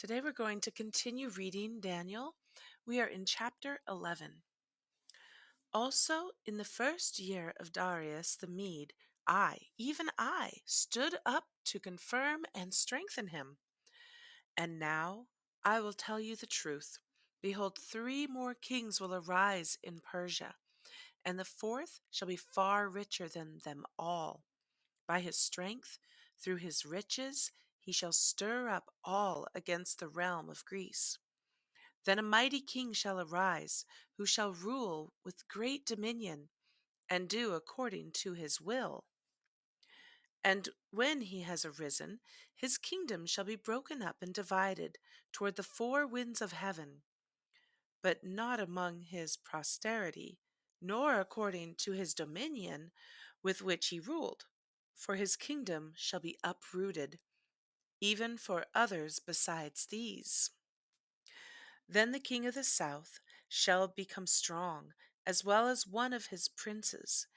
Today we're going to continue reading Daniel. We are in chapter 11. Also, in the first year of Darius the Mede, even I, stood up to confirm and strengthen him. And now I will tell you the truth. Behold, 3 more kings will arise in Persia, and the fourth shall be far richer than them all. By his strength, through his riches, he shall stir up all against the realm of Greece. Then a mighty king shall arise, who shall rule with great dominion, and do according to his will. And when he has arisen, his kingdom shall be broken up and divided toward the 4 winds of heaven, but not among his posterity, nor according to his dominion with which he ruled. For his kingdom shall be uprooted, even for others besides these. Then the king of the south shall become strong, as well as one of his princes,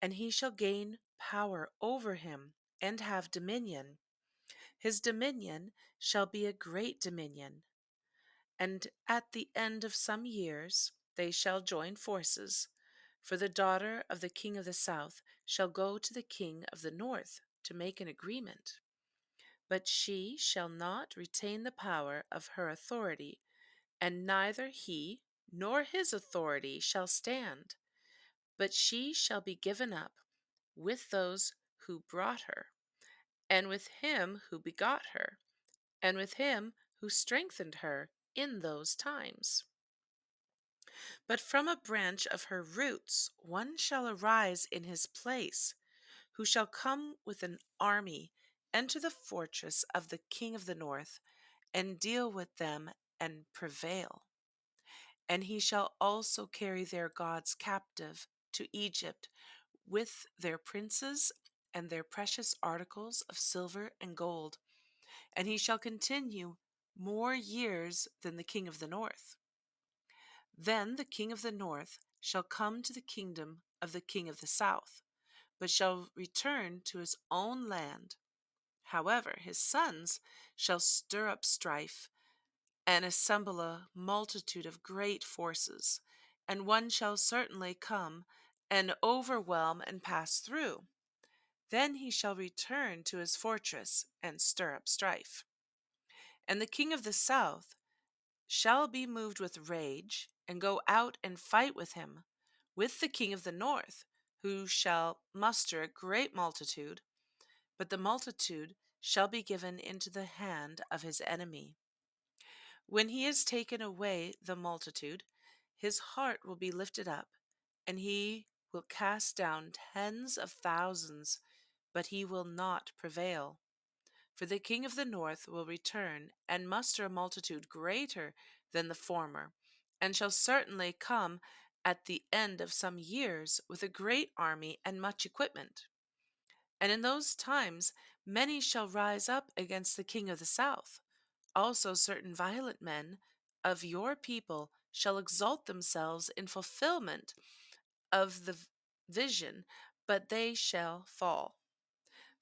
and he shall gain power over him, and have dominion. His dominion shall be a great dominion. And at the end of some years they shall join forces, for the daughter of the king of the south shall go to the king of the north to make an agreement. But she shall not retain the power of her authority, and neither he nor his authority shall stand, but she shall be given up with those who brought her, and with him who begot her, and with him who strengthened her in those times. But from a branch of her roots one shall arise in his place, who shall come with an army, enter the fortress of the king of the north, and deal with them and prevail. And he shall also carry their gods captive to Egypt, with their princes and their precious articles of silver and gold. And he shall continue more years than the king of the north. Then the king of the north shall come to the kingdom of the king of the south, but shall return to his own land. However, his sons shall stir up strife and assemble a multitude of great forces, and one shall certainly come and overwhelm and pass through. Then he shall return to his fortress and stir up strife. And the king of the south shall be moved with rage, and go out and fight with him, with the king of the north, who shall muster a great multitude, but the multitude shall be given into the hand of his enemy. When he has taken away the multitude, his heart will be lifted up, and he will cast down tens of thousands, but he will not prevail. For the king of the north will return and muster a multitude greater than the former, and shall certainly come at the end of some years with a great army and much equipment. And in those times many shall rise up against the king of the south. Also certain violent men of your people shall exalt themselves in fulfillment of the vision, but they shall fall.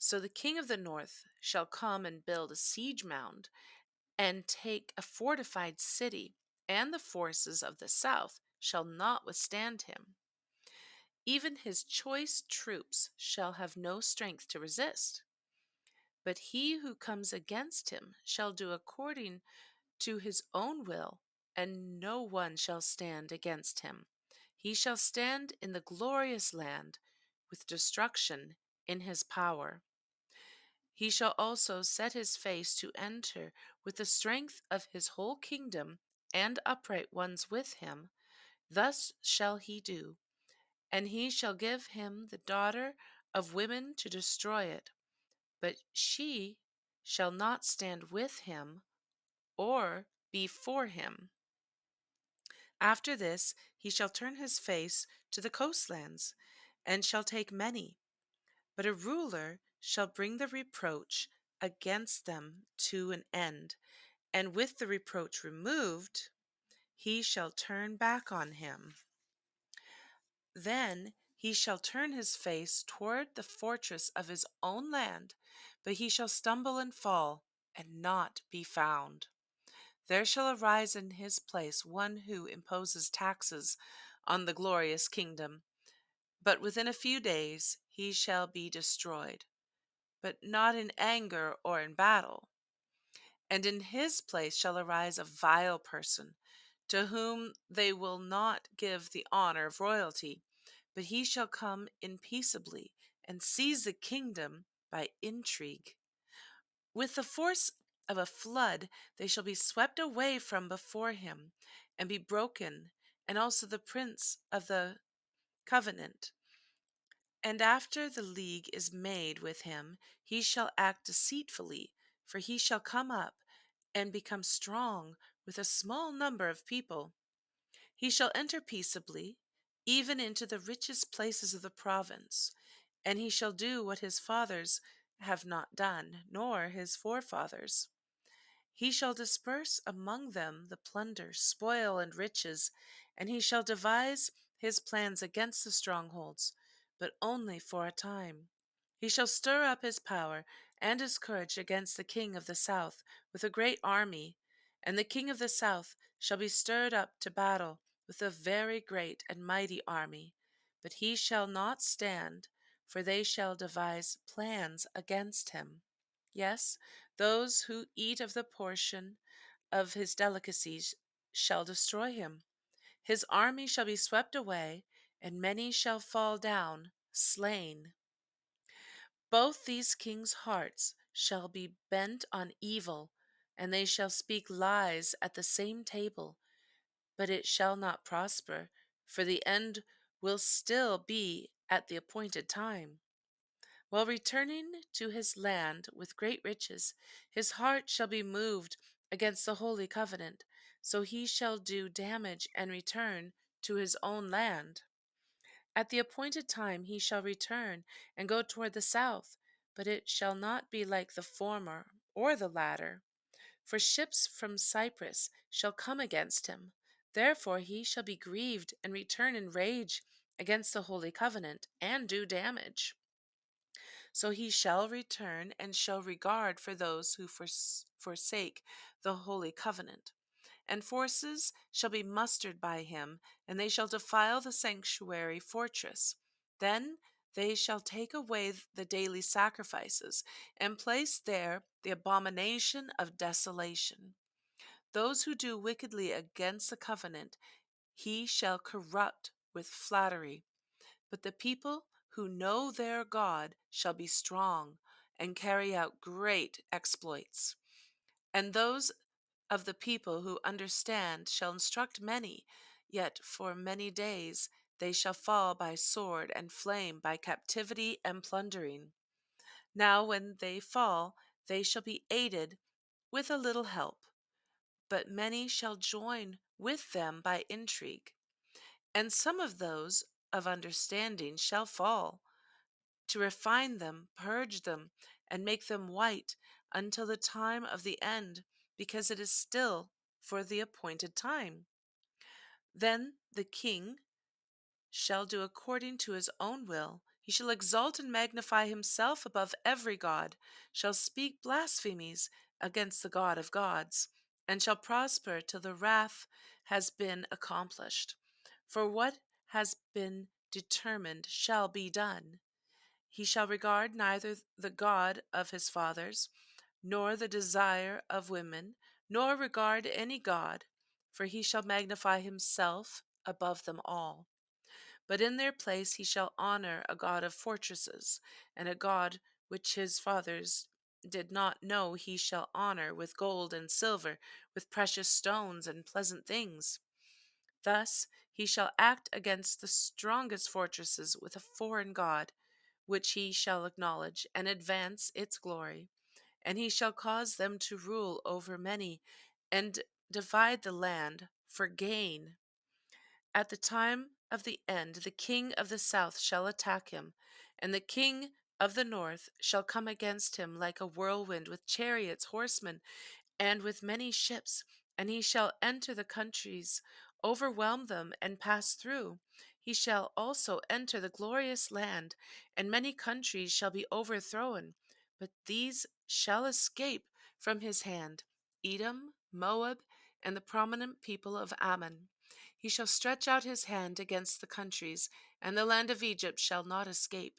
So the king of the north shall come and build a siege mound, and take a fortified city, and the forces of the south shall not withstand him. Even his choice troops shall have no strength to resist. But he who comes against him shall do according to his own will, and no one shall stand against him. He shall stand in the glorious land, with destruction in his power. He shall also set his face to enter with the strength of his whole kingdom, and upright ones with him. Thus shall he do. And he shall give him the daughter of women to destroy it, but she shall not stand with him or be for him. After this he shall turn his face to the coastlands, and shall take many. But a ruler shall bring the reproach against them to an end, and with the reproach removed, he shall turn back on him. Then he shall turn his face toward the fortress of his own land, but he shall stumble and fall, and not be found. There shall arise in his place one who imposes taxes on the glorious kingdom, but within a few days he shall be destroyed, but not in anger or in battle. And in his place shall arise a vile person, to whom they will not give the honor of royalty, but he shall come in peaceably and seize the kingdom by intrigue. With the force of a flood they shall be swept away from before him and be broken, and also the prince of the covenant. And after the league is made with him, he shall act deceitfully, for he shall come up and become strong with a small number of people. He shall enter peaceably, even into the richest places of the province, and he shall do what his fathers have not done, nor his forefathers. He shall disperse among them the plunder, spoil, and riches, and he shall devise his plans against the strongholds, but only for a time. He shall stir up his power and his courage against the king of the south with a great army, and the king of the south shall be stirred up to battle with a very great and mighty army. But he shall not stand, for they shall devise plans against him. Yes, those who eat of the portion of his delicacies shall destroy him. His army shall be swept away, and many shall fall down, slain. Both these kings' hearts shall be bent on evil, and they shall speak lies at the same table, but it shall not prosper, for the end will still be at the appointed time. While returning to his land with great riches, his heart shall be moved against the holy covenant, so he shall do damage and return to his own land. At the appointed time he shall return and go toward the south, but it shall not be like the former or the latter. For ships from Cyprus shall come against him. Therefore he shall be grieved and return in rage against the holy covenant and do damage. So he shall return and show regard for those who forsake the holy covenant. And forces shall be mustered by him, and they shall defile the sanctuary fortress. Then they shall take away the daily sacrifices, and place there the abomination of desolation. Those who do wickedly against the covenant he shall corrupt with flattery. But the people who know their God shall be strong and carry out great exploits. And those of the people who understand shall instruct many, yet for many days they shall fall by sword and flame, by captivity and plundering. Now when they fall, they shall be aided with a little help, but many shall join with them by intrigue. And some of those of understanding shall fall, to refine them, purge them, and make them white until the time of the end, because it is still for the appointed time. Then the king shall do according to his own will. He shall exalt and magnify himself above every god, shall speak blasphemies against the God of gods, and shall prosper till the wrath has been accomplished. For what has been determined shall be done. He shall regard neither the God of his fathers, nor the desire of women, nor regard any God, for he shall magnify himself above them all. But in their place he shall honor a God of fortresses, and a God which his fathers did not know he shall honor with gold and silver, with precious stones and pleasant things. Thus he shall act against the strongest fortresses with a foreign God, which he shall acknowledge, and advance its glory. And he shall cause them to rule over many, and divide the land for gain. At the time of the end, the king of the south shall attack him, and the king of the north shall come against him like a whirlwind, with chariots, horsemen, and with many ships, and he shall enter the countries, overwhelm them, and pass through. He shall also enter the glorious land, and many countries shall be overthrown, but these shall escape from his hand: Edom, Moab, and the prominent people of Ammon. He shall stretch out his hand against the countries, and the land of Egypt shall not escape.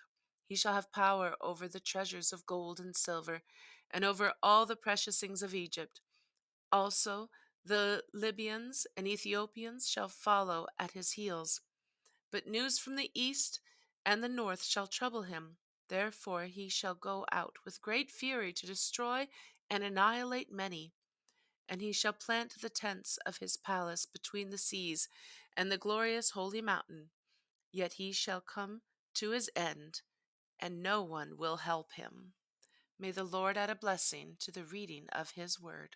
He shall have power over the treasures of gold and silver, and over all the precious things of Egypt. Also, the Libyans and Ethiopians shall follow at his heels. But news from the east and the north shall trouble him. Therefore he shall go out with great fury to destroy and annihilate many. And he shall plant the tents of his palace between the seas and the glorious holy mountain. Yet he shall come to his end, and no one will help him. May the Lord add a blessing to the reading of his word.